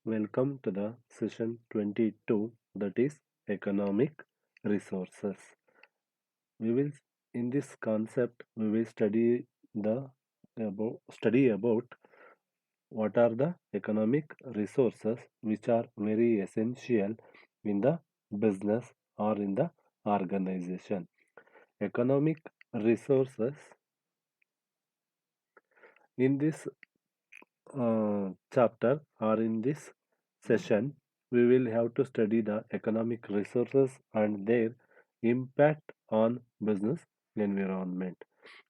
Welcome to the session 22, that is economic resources. We will in this concept we will the study about what are the economic resources which are very essential in the business or in the organization. Economic resources in this chapter or in this session, we will have to study the economic resources and their impact on business environment.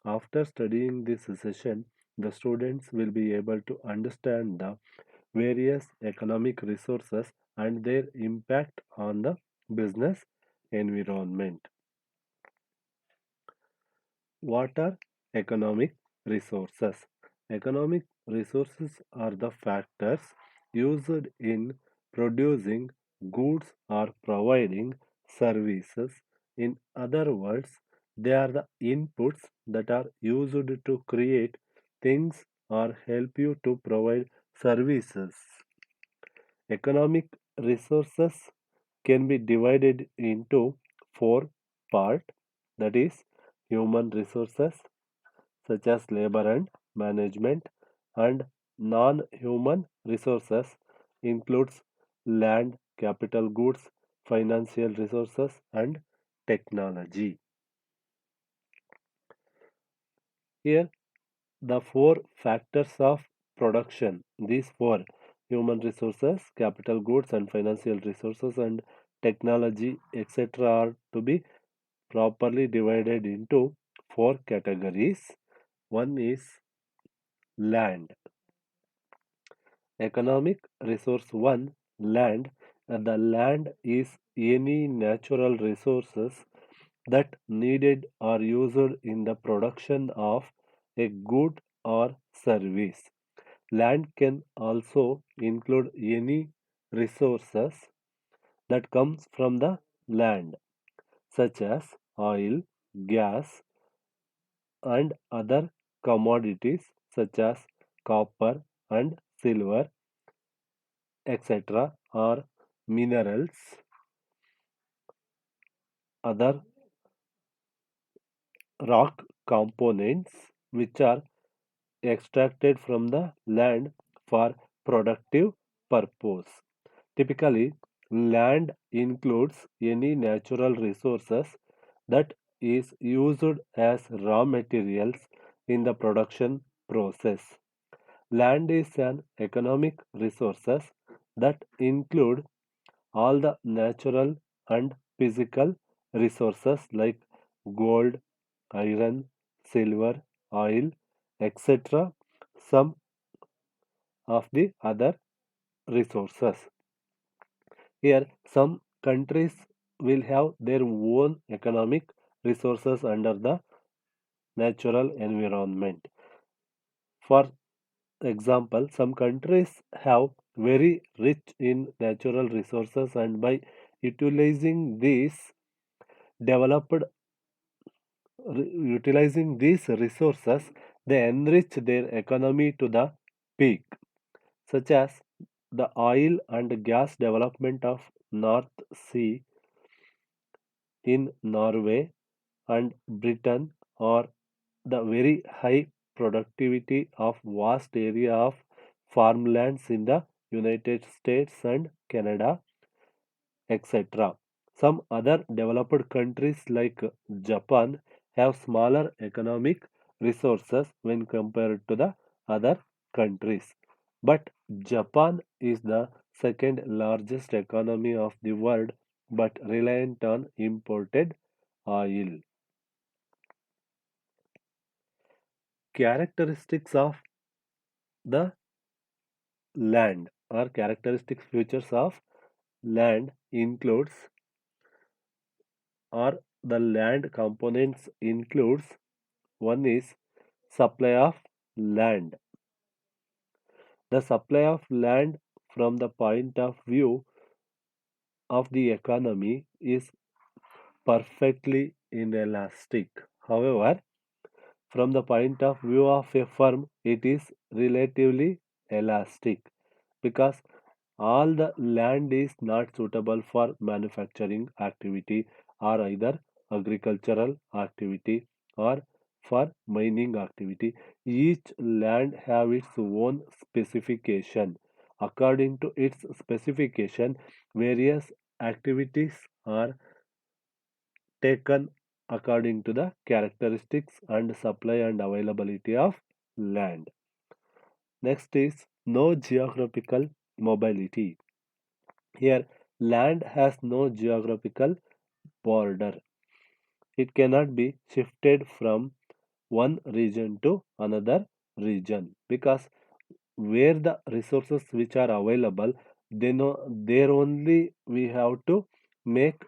After studying this session, the students will be able to understand the various economic resources and their impact on the business environment. What are economic resources? Economic resources are the factors used in producing goods or providing services. In other words, they are the inputs that are used to create things or help you to provide services. Economic resources can be divided into four parts, that is human resources such as labor and management, and non-human resources includes land, capital goods, financial resources and technology. Here the four factors of production, these four human resources, capital goods and financial resources and technology etc. are to be properly divided into four categories. One is land. Economic resource 1, land. The land is any natural resources that needed or used in the production of a good or service. Land can also include any resources that comes from the land, such as oil, gas, and other commodities such as copper and silver, etc., or minerals, other rock components which are extracted from the land for productive purpose. Typically, land includes any natural resources that is used as raw materials in the production process. Land is an economic resources that include all the natural and physical resources like gold, iron, silver, oil, etc. Some of the other resources. Here, some countries will have their own economic resources under the natural environment. For example, some countries have very rich in natural resources and by utilizing these developed utilizing these resources, they enrich their economy to the peak, such as the oil and gas development of North Sea in Norway and Britain, or the very high productivity of vast area of farmlands in the United States and Canada, etc. Some other developed countries like Japan have smaller economic resources when compared to the other countries. But Japan is the second largest economy of the world but reliant on imported oil. Characteristics of the land or characteristic features of land includes or the land components includes one is supply of land. The supply of land from the point of view of the economy is perfectly inelastic. However, from the point of view of a firm, it is relatively elastic because All the land is not suitable for manufacturing activity or either agricultural activity or for mining activity. Each land have its own specification. According to its specification, various activities are taken according to the characteristics and supply and availability of land. Next is no geographical mobility. Here, land has no geographical border. It cannot be shifted from one region to another region because where the resources which are available, there only we have to make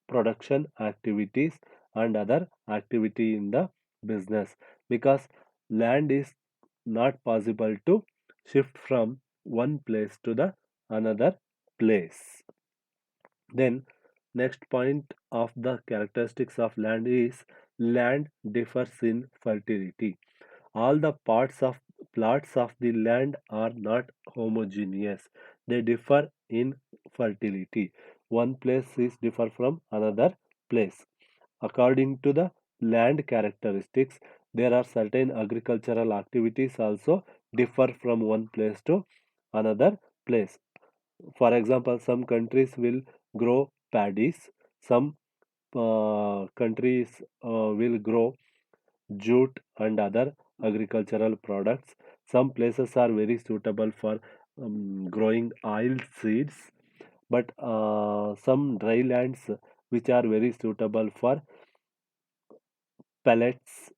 production activities and other activity in the business because land is not possible to shift from one place to the another place. Then next point of the characteristics of land is land differs in fertility. All the plots of the land are not homogeneous. They differ in fertility. One place is differ from another place. According to the land characteristics, there are certain agricultural activities also differ from one place to another place. For example, some countries will grow paddies, some countries will grow jute and other agricultural products. Some places are very suitable for growing oil seeds, but some dry lands which are very suitable for pellets,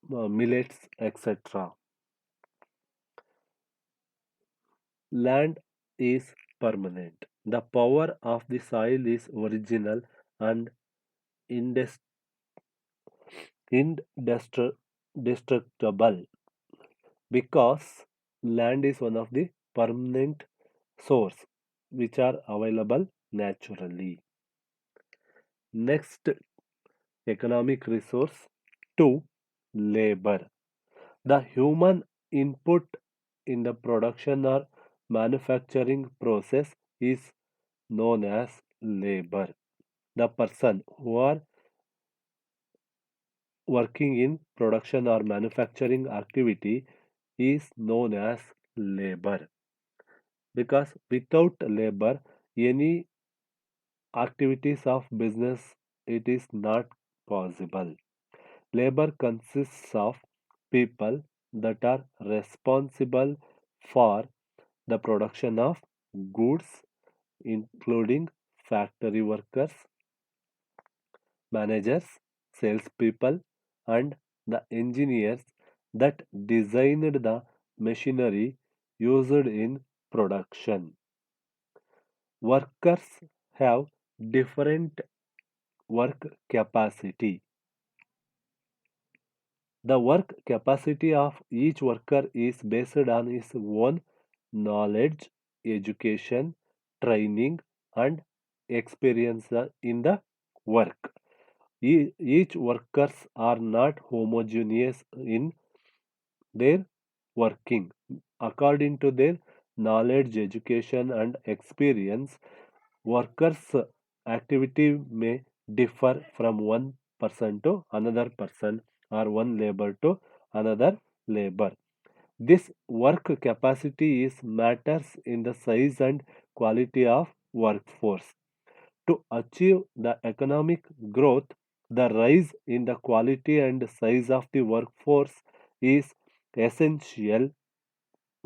millets, etc. Land is permanent. The power of the soil is original and indes- indestructible because land is one of the permanent source which are available naturally. Next economic resource two, labor. The human input in the production or manufacturing process is known as labor. The person who are working in production or manufacturing activity is known as labor because without labor any activities of business it is not possible. Labor consists of people that are responsible for the production of goods including factory workers, managers, salespeople, and the engineers that designed the machinery used in production. Workers have different work capacity. The work capacity of each worker is based on his own knowledge, education, training, and experience in the work. Each workers are not homogeneous in their working. According to their knowledge, education, and experience, workers' activity may differ from one person to another person or one labor to another labor. This work capacity is matters in the size and quality of workforce. To achieve the economic growth, the rise in the quality and size of the workforce is essential,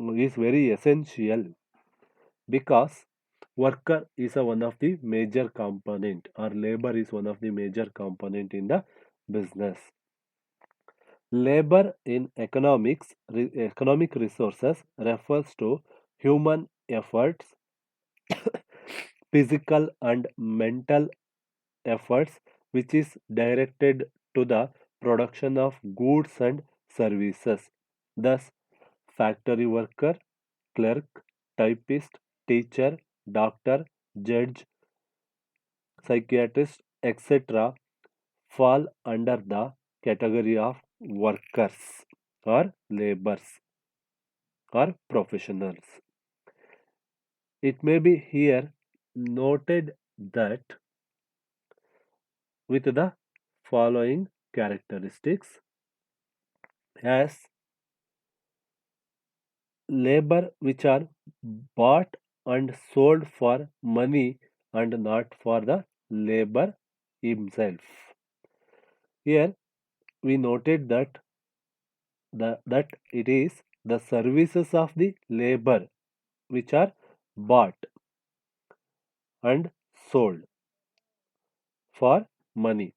is very essential because worker is one of the major component or labor is one of the major component in the business. Labor in economic resources refers to human efforts, physical and mental efforts which is directed to the production of goods and services. Thus, factory worker, clerk, typist, teacher, doctor, judge, psychiatrist, etc. fall under the category of workers or laborers or professionals. It may be here noted that with the following characteristics as labor which are bought and sold for money and not for the labor himself. Here we noted that it is the services of the labor which are bought and sold for money,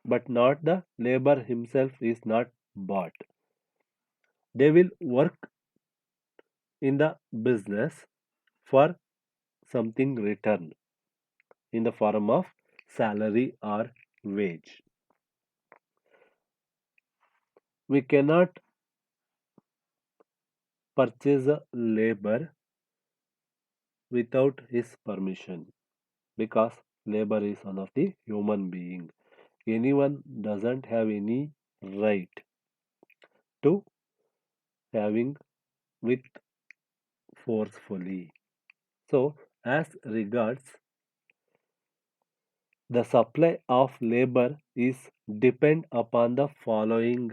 but not the labor himself is not bought. They will work in the business for something return in the form of salary or wage. We cannot purchase a labor without his permission because labor is one of the human being. Anyone doesn't have any right to having with forcefully. So as regards the supply of labor is depend upon the following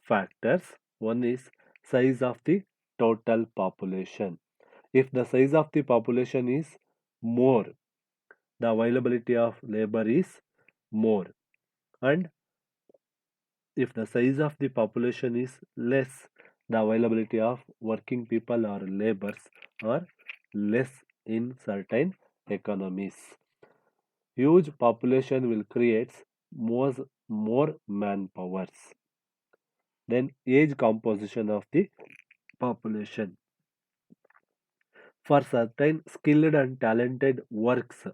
factors. One is size of the total population. If the size of the population is more, the availability of labor is more. And if the size of the population is less, the availability of working people or laborers are less in certain economies. Huge population will create more manpowers. Then age composition of the population. For certain skilled and talented works,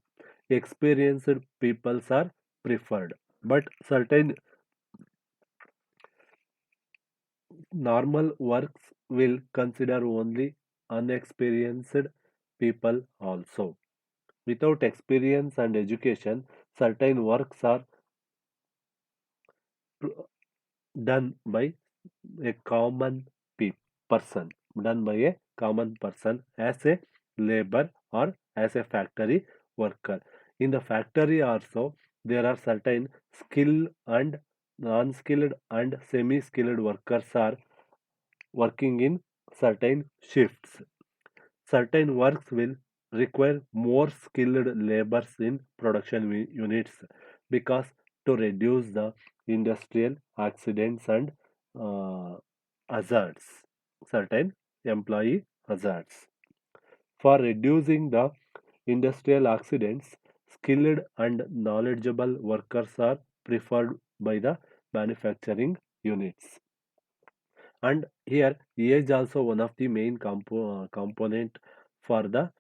experienced peoples are preferred. But certain normal works will consider only unexperienced people also. Without experience and education, certain works are pr- done by a common person, done by a common person as a labor or as a factory worker. In the factory also there are certain skilled and non-skilled and semi-skilled workers are working in certain shifts. Certain works will require more skilled labors in production units because to reduce the industrial accidents and uh, hazards, certain employee hazards. For reducing the industrial accidents, skilled and knowledgeable workers are preferred by the manufacturing units. And here age also one of the main component for the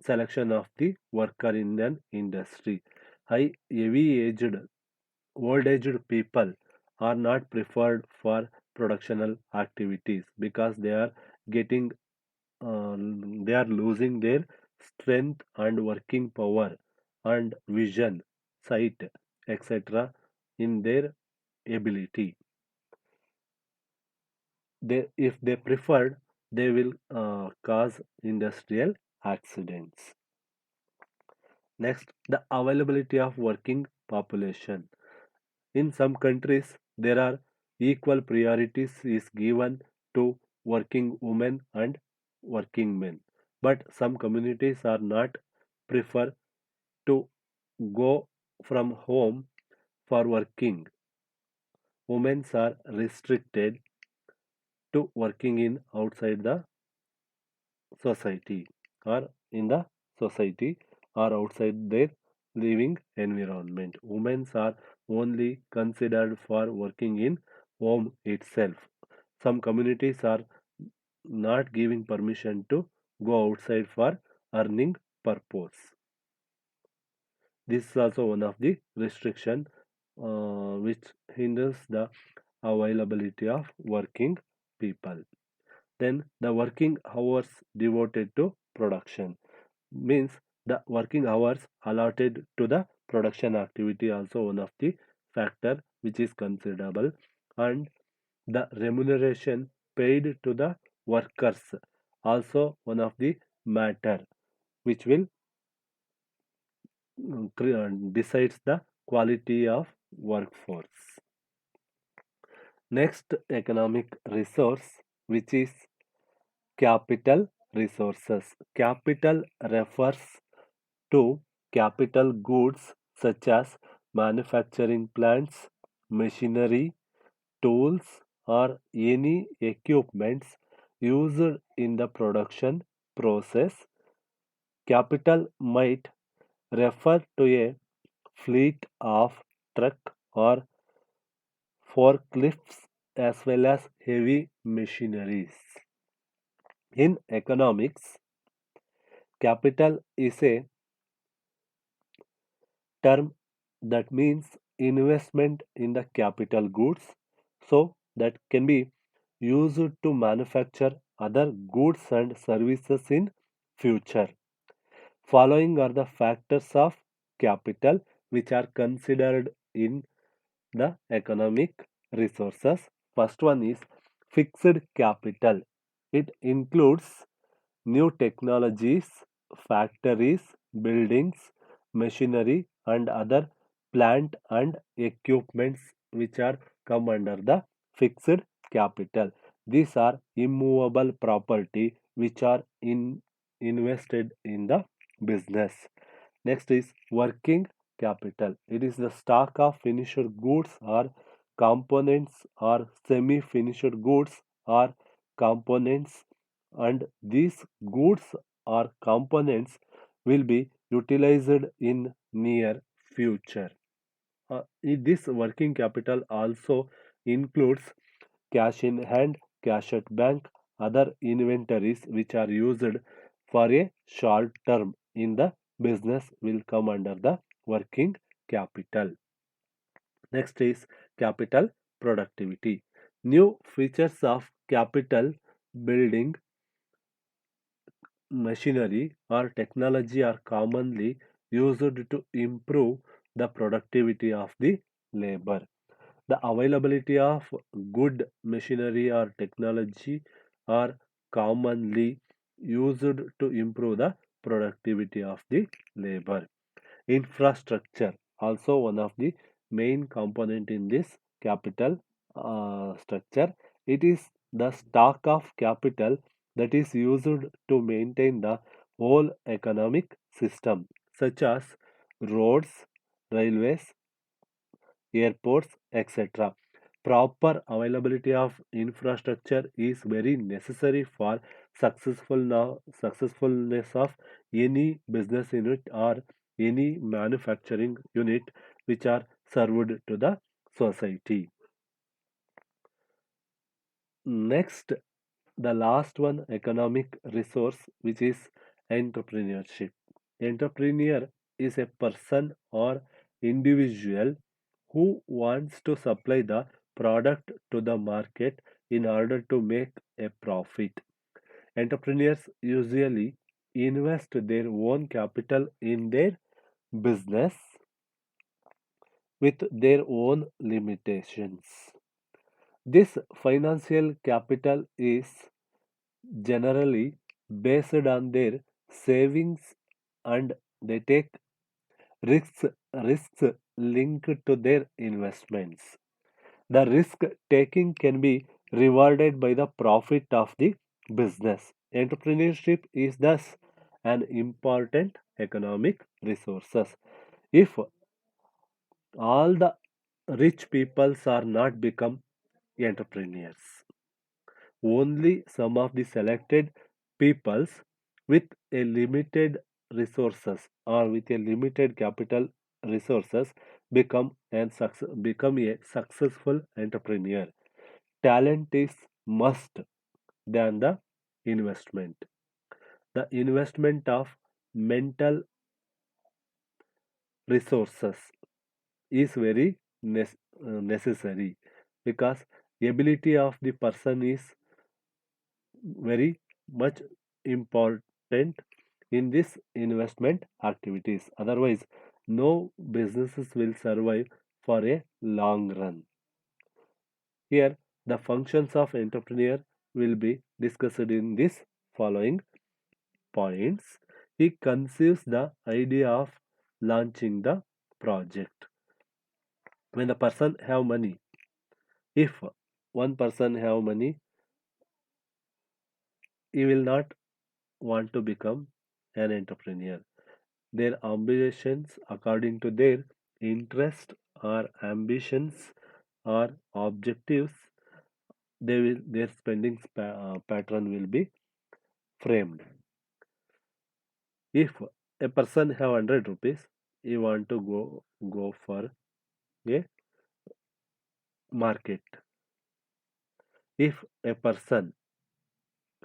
selection of the worker in an industry. High heavy aged old aged people are not preferred for productional activities because getting uh, they are losing their strength and working power and vision, sight, etc. in their ability. If they preferred, they will cause industrial accidents. Next, the availability of working population. In some countries, there are equal priorities is given to working women and working men. But some communities are not prefer to go from home for working. Women are restricted to working in outside the society or in the society or outside their living environment. Women are only considered for working in home itself. Some communities are not giving permission to go outside for earning purpose. This is also one of the restriction which hinders the availability of working people. Then the working hours devoted to production means the working hours allotted to the production activity also one of the factor which is considerable, and the remuneration paid to the workers also one of the matter which will decides the quality of workforce. Next economic resource, which is capital resources. Capital refers to capital goods such as manufacturing plants, machinery, tools, or any equipments used in the production process. Capital might refer to a fleet of truck or forklifts as well as heavy machineries. In economics, capital is a term that means investment in the capital goods so that can be used to manufacture other goods and services in future. Following are the factors of capital which are considered in the economic resources. First one is fixed capital. It includes new technologies, factories, buildings, machinery, and other plant and equipments which are come under the fixed capital. These are immovable property which are invested in the business. Next is working capital. It is the stock of finished goods or components or semi-finished goods or components, and these goods or components will be utilized in near future. This working capital also includes cash in hand, cash at bank, other inventories which are used for a short term in the business will come under the working capital. Next is capital productivity. New features of capital building machinery or technology are commonly used to improve the productivity of the labor. The availability of good machinery or technology are commonly used to improve the productivity of the labor. Infrastructure also one of the main component in this capital structure. It is the stock of capital that is used to maintain the whole economic system, such as roads, railways, airports, etc. Proper availability of infrastructure is very necessary for successfulness of any business unit or any manufacturing unit which are served to the society. Next, the last one economic resource which is entrepreneurship. Entrepreneur is a person or individual who wants to supply the product to the market in order to make a profit. Entrepreneurs usually invest their own capital in their business with their own limitations. This financial capital is generally based on their savings, and they take risks risks linked to their investments. The risk taking can be rewarded by the profit of the business. Entrepreneurship is thus an important economic resource. If all the rich peoples are not become entrepreneurs, only some of the selected peoples with a limited resources or with a limited capital resources become a successful entrepreneur. Talent is must than the investment. The investment of mental resources is very necessary because ability of the person is very much important in this investment activities. Otherwise, no businesses will survive for a long run. Here, the functions of entrepreneur will be discussed in this following points. He conceives the idea of launching the project. When the person have money, if one person have money, he will not want to become an entrepreneur. Their ambitions according to their interest or ambitions or objectives, their spending pattern will be framed. If a person have 100 rupees, he want to go for a market. If a person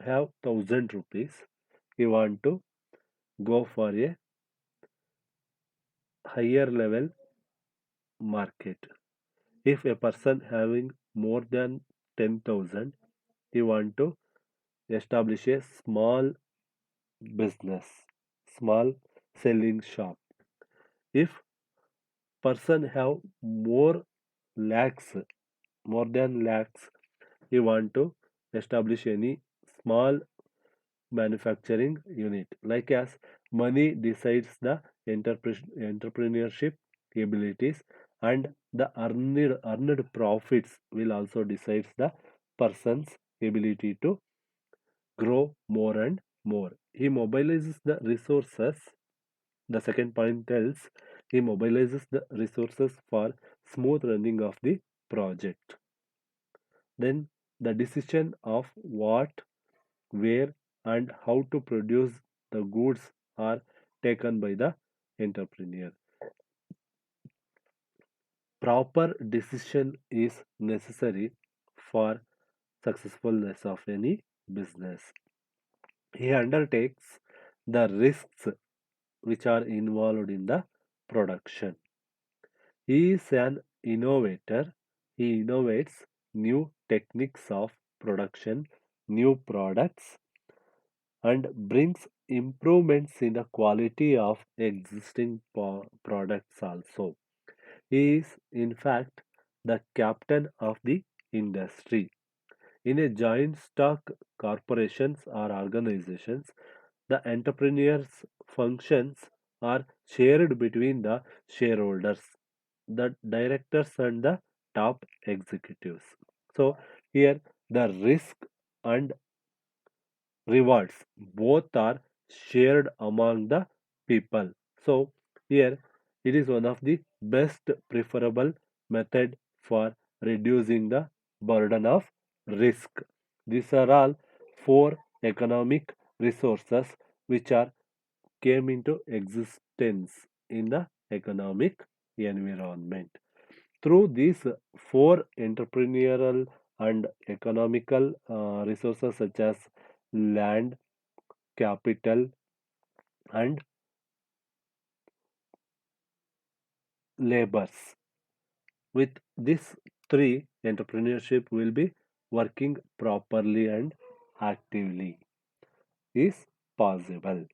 have 1,000 rupees, he want to go for a higher level market. If a person having more than 10,000, he want to establish a small business, small selling shop. If person have more lakhs, more than lakhs, he want to establish any small manufacturing unit. Like as money decides the entrepreneurship abilities, and the earned profits will also decides the person's ability to grow more and more. He mobilizes the resources. The second point tells he mobilizes the resources for smooth running of the project. Then the decision of what, where, and how to produce the goods are taken by the entrepreneur. Proper decision is necessary for successfulness of any business. He undertakes the risks which are involved in the production. He is an innovator. He innovates new techniques of production, new products, and brings improvements in the quality of existing products also. He is, in fact, the captain of the industry. In a joint stock corporations or organizations, the entrepreneur's functions are shared between the shareholders, the directors, and the top executives. So, here the risk and rewards both are shared among the people. So, here it is one of the best preferable method for reducing the burden of risk. These are all four economic resources which are came into existence in the economic environment. Through these four entrepreneurial and economical resources such as land, capital, and labors. With these three, entrepreneurship will be working properly and actively is possible.